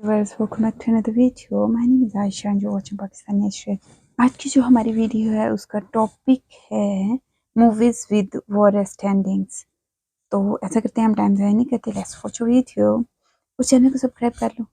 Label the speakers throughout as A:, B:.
A: Viewers, welcome back to another video. My name is Aisha and you're watching Pakistani History. आज की जो हमारी video है उसका टॉपिक है मूवीज विद वॉरेस्ट एंडिंग्स। तो ऐसा करते हैं, हम टाइम ज़ाया नहीं करते, लेट्स वॉच वीडियो। उस चैनल को सब्सक्राइब कर लो।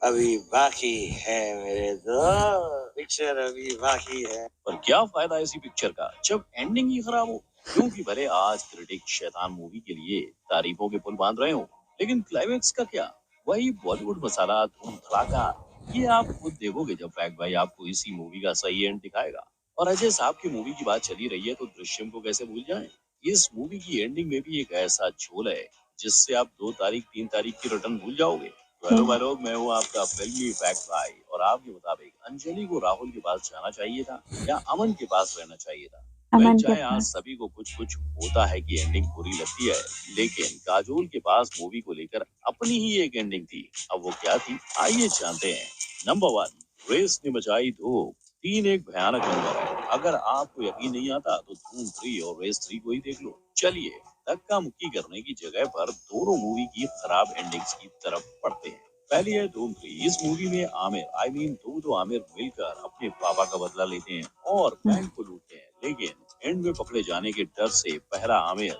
B: अभी बाकी है मेरे दोस्त, पिक्चर अभी बाकी है।
C: पर क्या फायदा ऐसी पिक्चर का जब एंडिंग ही खराब हो? क्योंकि भले आज क्रिटिक शैतान मूवी के लिए तारीफों के पुल बांध रहे हो, लेकिन क्लाइमेक्स का क्या? वही बॉलीवुड मसाला, धूम धड़ाका। ये आप खुद देखोगे जब फैक्ट भाई आपको इसी मूवी का सही एंड दिखाएगा। और अजय साहब की मूवी की बात चली रही है तो दृश्यम को कैसे भूल जाएं? इस मूवी की एंडिंग में भी एक ऐसा झोल है जिससे आप 2 तारीख 3 तारीख की रिटर्न भूल जाओगे। तो हेलो भाई लोग, मैं हूँ आपका फिल्मी फैक्ट भाई और आपके मुताबिक अंजलि को राहुल के पास जाना चाहिए था या अमन के पास रहना चाहिए था?
A: अमन के
C: चाहे आज
A: पास।
C: सभी को कुछ कुछ होता है कि एंडिंग बुरी लगती है, लेकिन काजोल के पास मूवी को लेकर अपनी ही एक एंडिंग थी। अब वो क्या थी, आइए जानते हैं। नंबर 1, रेस ने मचाई धूम। 3 एक भयानक नंबर है। अगर आपको यकीन नहीं आता तो धूम 3 और रेस 3 को ही देख लो। चलिए धक्का मुक्की करने की जगह पर दोनों मूवी की खराब एंडिंग्स की तरफ पढ़ते हैं। पहली है धूम 3। इस मूवी में आमिर दो आमिर मिलकर अपने पापा का बदला लेते हैं और बैंक को लूटते हैं, लेकिन एंड में पकड़े जाने के डर से पहला आमिर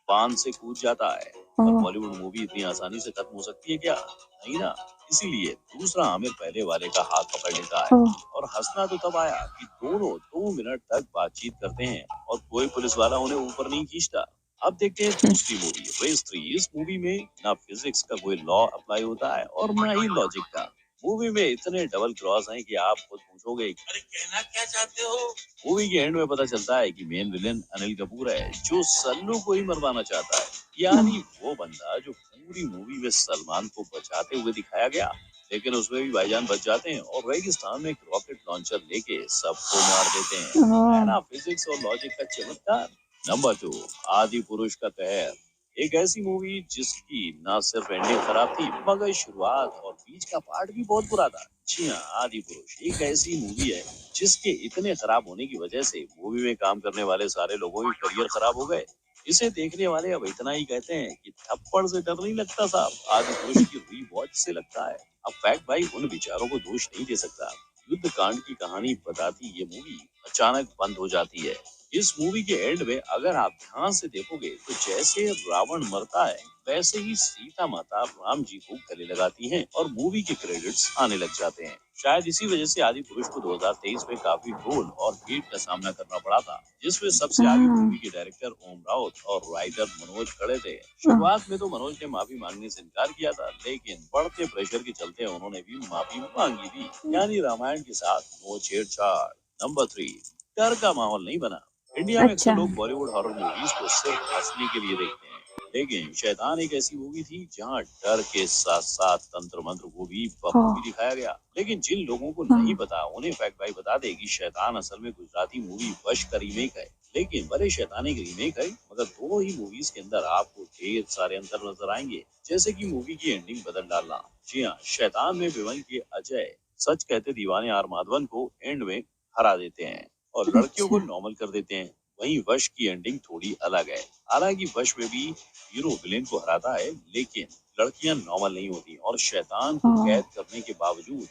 C: बांध से कूद जाता है। और बॉलीवुड मूवी इतनी आसानी से खत्म हो सकती है क्या? नहीं ना। इसीलिए दूसरा आमिर पहले वाले का हाथ पकड़ लेता है और हंसना तो तब आया कि दोनों 2 मिनट तक बातचीत करते हैं और कोई पुलिस वाला उन्हें ऊपर नहीं खींचता। अब देखते हैं दूसरी मूवी रेस 3। इस मूवी में ना फिजिक्स का कोई लॉ अप्लाई होता है और ना ही लॉजिक का। मूवी में इतने डबल क्रॉस हैं कि आप खुद पूछोगे अरे कहना क्या चाहते हो। मूवी के एंड में पता चलता है कि मेन विलेन अनिल कपूर है जो सल्लू को ही मरवाना चाहता है, यानी वो बंदा जो पूरी मूवी में सलमान को बचाते हुए दिखाया गया, लेकिन उसमें भी भाईजान बच जाते हैं और रेगिस्तान में एक रॉकेट लॉन्चर लेके सबको मार देते हैं। है ना फिजिक्स और लॉजिक का चमत्कार। नंबर 2, आदि पुरुष का कहर। एक ऐसी मूवी जिसकी न सिर्फ एंडिंग खराब थी मगर शुरुआत और बीच का पार्ट भी बहुत बुरा था। जी हाँ, आदि पुरुष एक ऐसी मूवी है जिसके इतने खराब होने की वजह से मूवी में काम करने वाले सारे लोगों के करियर खराब हो गए। इसे देखने वाले अब इतना ही कहते हैं कि थप्पड़ से डर नहीं लगता साहब, आदि पुरुष की रीवॉच से लगता है। अब फैक्ट भाई उन विचारों को दोष नहीं दे सकता। युद्ध कांड की कहानी बताती ये मूवी अचानक बंद हो जाती है। इस मूवी के एंड में अगर आप ध्यान से देखोगे तो जैसे रावण मरता है वैसे ही सीता माता राम जी को गले लगाती हैं और मूवी के क्रेडिट्स आने लग जाते हैं। शायद इसी वजह से आदि पुरुष को 2023 में काफी ट्रोल और हेट का सामना करना पड़ा था, जिसमें सबसे आगे मूवी के डायरेक्टर ओम राउत और राइटर मनोज खड़े थे। शुरुआत में तो मनोज ने माफी मांगने से इनकार किया था, लेकिन बढ़ते प्रेशर के चलते उन्होंने भी माफी मांगी थी, यानी रामायण के साथ नो छेड़छाड़। नंबर 3, डर का माहौल नहीं बना। इंडिया में अक्सर लोग बॉलीवुड हॉरर मूवीज को सिर्फ हंसने के लिए देखते हैं, लेकिन शैतान एक ऐसी मूवी थी जहां डर के साथ साथ तंत्र मंत्र को भी बखूबी दिखाया गया। लेकिन जिन लोगों को नहीं पता उन्हें फैक्ट भाई बता दे कि शैतान असल में गुजराती मूवी वश का रीमेक है। लेकिन भले शैतान एक रीमेक है मगर दोनों ही मूवीज के अंदर आपको ढेर सारे अंतर नजर आएंगे, जैसे कि मूवी की एंडिंग बदल डालना। जी हाँ, शैतान में विमल के अजय सच कहते दीवाने आर माधवन को एंड में हरा देते हैं और लड़कियों को नॉर्मल कर देते हैं। वहीं वश की एंडिंग थोड़ी अलग है। हालांकि वश में भी हीरो विलेन को हराता है, लेकिन लड़कियां नॉर्मल नहीं होती और शैतान को कैद करने के बावजूद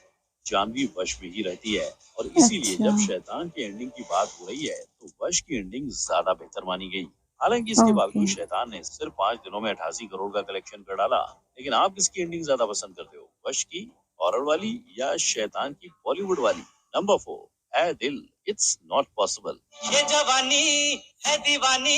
C: जानवी वश में ही रहती है। और इसीलिए जब शैतान की एंडिंग की बात हो रही है तो वश की एंडिंग ज्यादा बेहतर मानी गई। हालांकि इसके बावजूद शैतान ने सिर्फ 5 दिनों में 88 करोड़ का कलेक्शन कर डाला। लेकिन आप किसकी एंडिंग ज्यादा पसंद करते हो, वश की हॉरर वाली या शैतान की बॉलीवुड वाली? नंबर 4, है दिल, इट्स नॉट पॉसिबल। ये जवानी है दीवानी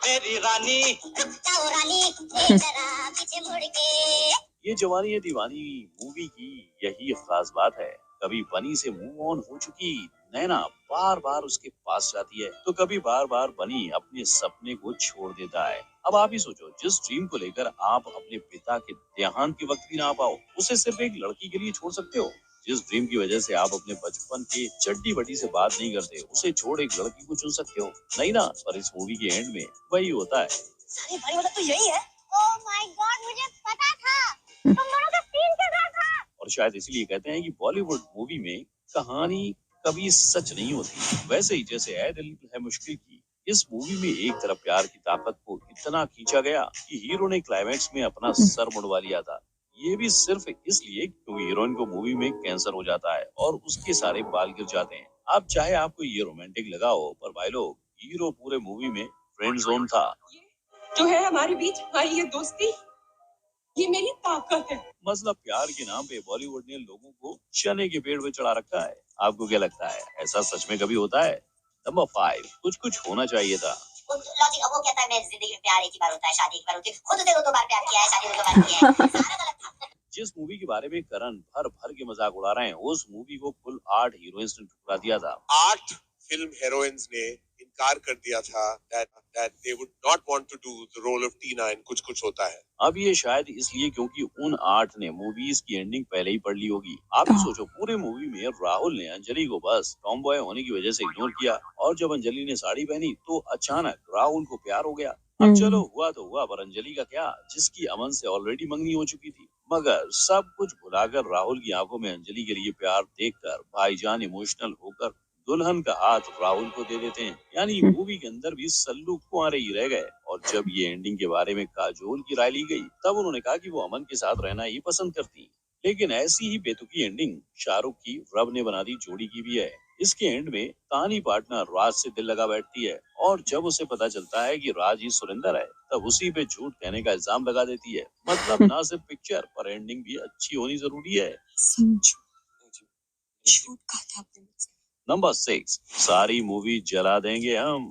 C: मेरी रानी, जाओ रानी जरा पीछे मुड़ के। ये जवानी है दीवानी मूवी की यही खास बात है। कभी बनी से मूव ऑन हो चुकी नैना बार बार उसके पास जाती है तो कभी बार बार बनी अपने सपने को छोड़ देता है। अब आप ही सोचो, जिस ड्रीम को लेकर आप अपने पिता के देहांत के वक्त भी ना आ पाओ, उसे सिर्फ एक लड़की के लिए छोड़ सकते हो। जिस ड्रीम की वजह से आप अपने बचपन के चड्डी बड्डी से बात नहीं करते, उसे छोड़ एक लड़की को चुन सकते हो, नहीं ना? पर इस मूवी के एंड में वही होता है। सारी भाई वाला तो यही है। ओह माय गॉड, मुझे पता था। तुम दोनों का सीन क्या था? और शायद इसीलिए कहते हैं कि बॉलीवुड मूवी में कहानी कभी सच नहीं होती। वैसे ही जैसे ऐ दिल है मुश्किल की, इस मूवी में एक तरफ प्यार की ताकत को इतना खींचा गया कि हीरो ने क्लाइमैक्स में अपना सर मुड़वा लिया था, ये भी सिर्फ इसलिए क्योंकि हीरोइन को मूवी में कैंसर हो जाता है और उसके सारे बाल गिर जाते हैं। अब चाहे आपको ये रोमांटिक लगा हो, पर भाई लोग, हीरो पूरे मूवी में फ्रेंड जोन था।
D: जो है हमारे बीच हमारी ये दोस्ती, ये मेरी ताकत है।
C: मतलब प्यार के नाम पे बॉलीवुड ने लोगों को चने के पेड़ पे चढ़ा रखा है। आपको क्या लगता है, ऐसा सच में कभी होता है? नंबर 5, कुछ कुछ होना चाहिए था।
E: लॉजिक वो कहता है मैं जिंदगी में प्यार एक ही बार होता है, शादी एक बार होती है, खुद उसे 2 बार प्यार किया है, शादी 2 बार की है, सारा गलत था।
C: जिस मूवी के बारे में करण भर भर के मजाक उड़ा रहे हैं, उस मूवी को कुल 8 हीरोइंस ने ठुकरा दिया था।
F: 8 फिल्म हीरोइंस ने इनकार कर दिया था that they would not want to do the role of Tina in कुछ कुछ होता है।
C: अब ये शायद इसलिए क्योंकि उन 8 ने मूवीज की एंडिंग पहले ही पढ़ ली होगी। आप ही सोचो, पूरे मूवी में राहुल ने अंजलि को बस टॉम बॉय होने की वजह से इग्नोर किया, और जब अंजलि ने साड़ी पहनी तो अचानक राहुल को प्यार हो गया। अब चलो हुआ तो हुआ, पर अंजलि का क्या, जिसकी अमन से ऑलरेडी मंगनी हो चुकी थी। मगर सब कुछ भुलाकर राहुल की आंखों में अंजलि के लिए प्यार देखकर भाईजान इमोशनल होकर दुल्हन का हाथ राहुल को दे देते हैं। यानी मूवी के अंदर भी सल्लू कुंवारे ही रह गए। और जब ये एंडिंग के बारे में काजोल की राय ली गई, तब उन्होंने कहा कि वो अमन के साथ रहना ही पसंद करती। लेकिन ऐसी ही बेतुकी एंडिंग शाहरुख की रब ने बना दी जोड़ी की भी है। इसके एंड में तानी पार्टनर राज से दिल लगा बैठती है, और जब उसे पता चलता है कि राज ही सुरेंद्र है, तब उसी पे झूठ कहने का इल्जाम लगा देती है। मतलब ना सिर्फ पिक्चर पर एंडिंग भी अच्छी होनी जरूरी है।
D: झूठ कहा था आपने मुझसे।
C: नंबर 6, सारी मूवी जला देंगे हम।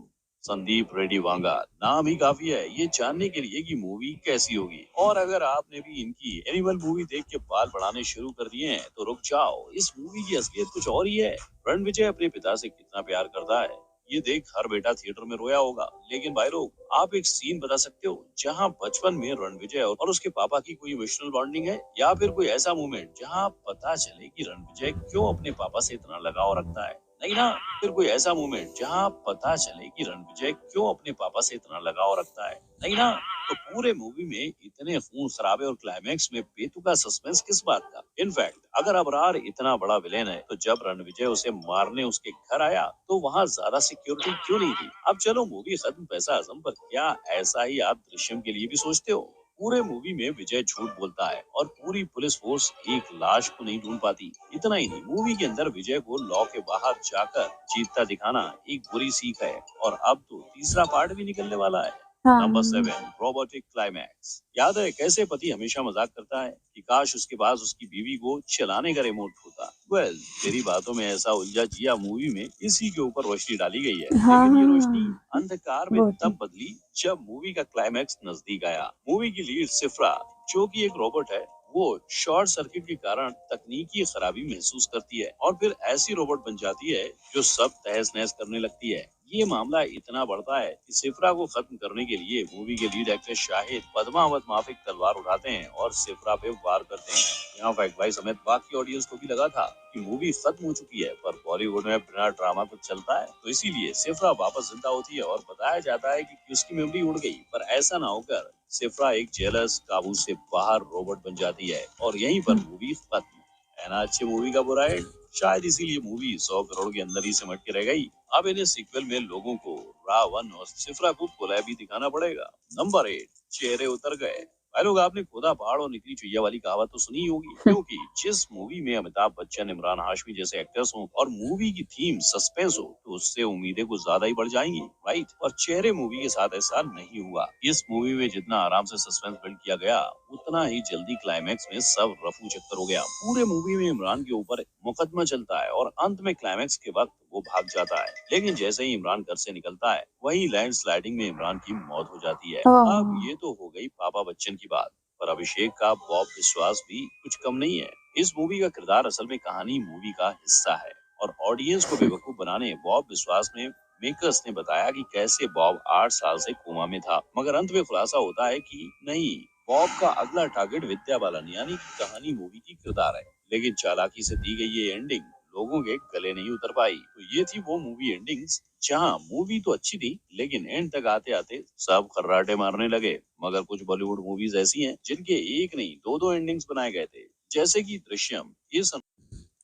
C: संदीप रेड्डी वांगा, नाम ही काफी है ये जानने के लिए कि मूवी कैसी होगी। और अगर आपने भी इनकी एनिमल मूवी देख के बाल बढ़ाने शुरू कर दिए हैं, तो रुक जाओ, इस मूवी की असलियत कुछ और ही है। रणविजय अपने पिता से कितना प्यार करता है, ये देख हर बेटा थिएटर में रोया होगा। लेकिन भाई लोग, आप एक सीन बता सकते हो जहां बचपन में रणविजय और उसके पापा की कोई इमोशनल बॉन्डिंग है, या फिर कोई ऐसा मोमेंट जहां पता चले कि रणविजय क्यों अपने पापा से इतना लगाव रखता है? नहीं ना? फिर कोई ऐसा मोमेंट जहां पता चले कि रणविजय क्यों अपने पापा से इतना लगाव रखता है? नहीं ना? तो पूरे मूवी में इतने खून खराबे और क्लाइमैक्स में बेतुका सस्पेंस किस बात का? इनफैक्ट अगर अबरार इतना बड़ा विलेन है, तो जब रणविजय उसे मारने उसके घर आया, तो वहाँ ज्यादा सिक्योरिटी क्यों नहीं थी? अब चलो मूवी खत्म, पैसा हजम, पर क्या ऐसा ही आप दृश्यम के लिए भी सोचते हो? पूरे मूवी में विजय झूठ बोलता है और पूरी पुलिस फोर्स एक लाश को नहीं ढूंढ पाती। इतना ही नहीं, मूवी के अंदर विजय को लॉ के बाहर जाकर जीतता दिखाना एक बुरी सीख है। और अब तो तीसरा पार्ट भी निकलने वाला है। Number 7, robotic climax. याद है कैसे पति हमेशा मजाक करता है कि काश उसके पास उसकी बीवी को चलाने का रिमोट होता। वेल, तेरी बातों में ऐसा उलझा जिया मूवी में इसी के ऊपर रोशनी डाली गई है। लेकिन ये रोशनी अंधकार में तब बदली जब मूवी का क्लाइमैक्स नजदीक आया। मूवी की लीड सिफ्रा, जो कि एक रोबोट है, वो शॉर्ट सर्किट के कारण तकनीकी खराबी महसूस करती है और फिर ऐसी रोबोट बन जाती है जो सब तहस नहस करने लगती है। ये मामला इतना बढ़ता है कि सिफ्रा को खत्म करने के लिए मूवी के लीड एक्टर शाहिद पद्मावत माफिक तलवार उठाते हैं और सिफ्रा पे वार करते हैं। यहाँ फैक्ट भाई समेत बाकी ऑडियंस को भी लगा था कि मूवी खत्म हो चुकी है, पर बॉलीवुड में बिना ड्रामा कुछ चलता है, तो इसीलिए सिफ्रा वापस जिंदा होती है और बताया जाता है कि उसकी मेमोरी उड़ गई। पर ऐसा ना होकर सिफ्रा एक जेलस काबू से बाहर रोबोट बन जाती है और यहीं पर मूवी खत्म। है ना अच्छी मूवी का बुरा एंड? शायद इसीलिए मूवी 100 करोड़ के अंदर ही सिमट के रह गई। अब इन्हें सीक्वल में लोगों को रावण और सिफ्रा को कोलैब दिखाना पड़ेगा। नंबर 8, चेहरे उतर गए। भाई लोग, आपने खोदा पहाड़ और निकली चुईया वाली कहावत तो सुनी होगी, क्योंकि जिस मूवी में अमिताभ बच्चन, इमरान हाशमी जैसे एक्टर्स हों और मूवी की थीम सस्पेंस हो, तो उससे उम्मीदें कुछ ज्यादा ही बढ़ जाएंगी, राइट? और चेहरे मूवी के साथ ऐसा नहीं हुआ। इस मूवी में जितना आराम से सस्पेंस बिल्ड किया गया, उतना ही जल्दी क्लाइमैक्स में सब रफू चक्कर हो गया। पूरे मूवी में इमरान के ऊपर मुकदमा चलता है और अंत में क्लाइमैक्स के वक्त वो भाग जाता है, लेकिन जैसे ही इमरान घर से निकलता है, वही लैंडस्लाइडिंग में इमरान की मौत हो जाती है। अब ये तो हो गई पापा बच्चन की बात, पर अभिषेक का बॉब विश्वास भी कुछ कम नहीं है। इस मूवी का किरदार असल में कहानी मूवी का हिस्सा है और ऑडियंस को बेवकूफ बनाने बॉब विश्वास में मेकर्स ने बताया कि कैसे बॉब 8 साल से कोमा में था, मगर अंत में खुलासा होता है कि नहीं, बॉब का अगला टारगेट विद्या बालन यानी कि कहानी मूवी की किरदार है। लेकिन चालाकी से दी गई ये एंडिंग लोगों के गले नहीं उतर पाई। तो ये थी वो मूवी एंडिंग्स जहां मूवी तो अच्छी थी, लेकिन एंड तक आते आते सब खर्राटे मारने लगे। मगर कुछ बॉलीवुड मूवीज ऐसी हैं जिनके एक नहीं दो एंडिंग्स बनाए गए थे, जैसे कि दृश्यम।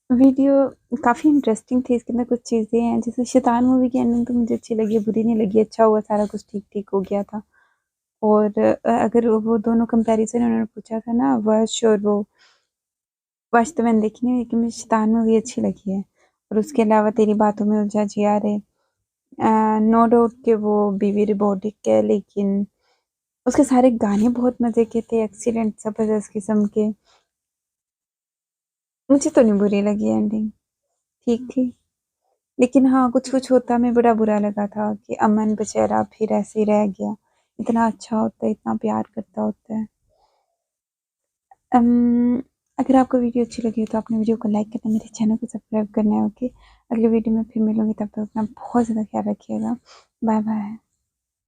A: वीडियो काफ़ी इंटरेस्टिंग थी, इसके अंदर कुछ चीज़ें हैं, जैसे शैतान मूवी की एंडिंग तो मुझे अच्छी लगी, बुरी नहीं लगी, अच्छा हुआ सारा कुछ ठीक ठीक हो गया था। और अगर वो दोनों कंपैरिजन उन्होंने पूछा था ना, वश और वो, वश तो मैंने देखी नहीं, लेकिन मुझे शैतान मूवी अच्छी लगी है। और उसके अलावा तेरी बातों में उलझा जिया रे, नो डाउट कि वो बीवी रिबॉटिक है, लेकिन उसके सारे गाने बहुत मजे के थे, एक्सीलेंट जबरदस्त किस्म के। मुझे तो नहीं बुरी लगी एंडिंग, ठीक थी। लेकिन हाँ, कुछ कुछ होता में बड़ा बुरा लगा था कि अमन बेचारा फिर ऐसे ही रह गया। इतना अच्छा होता है, इतना प्यार करता होता है। अगर आपको वीडियो अच्छी लगी हो तो आपने वीडियो को लाइक करना, मेरे चैनल को सब्सक्राइब करना है। ओके, अगले वीडियो में फिर मिलूंगी, तब तक अपना बहुत ज़्यादा ख्याल रखिएगा। Bye bye.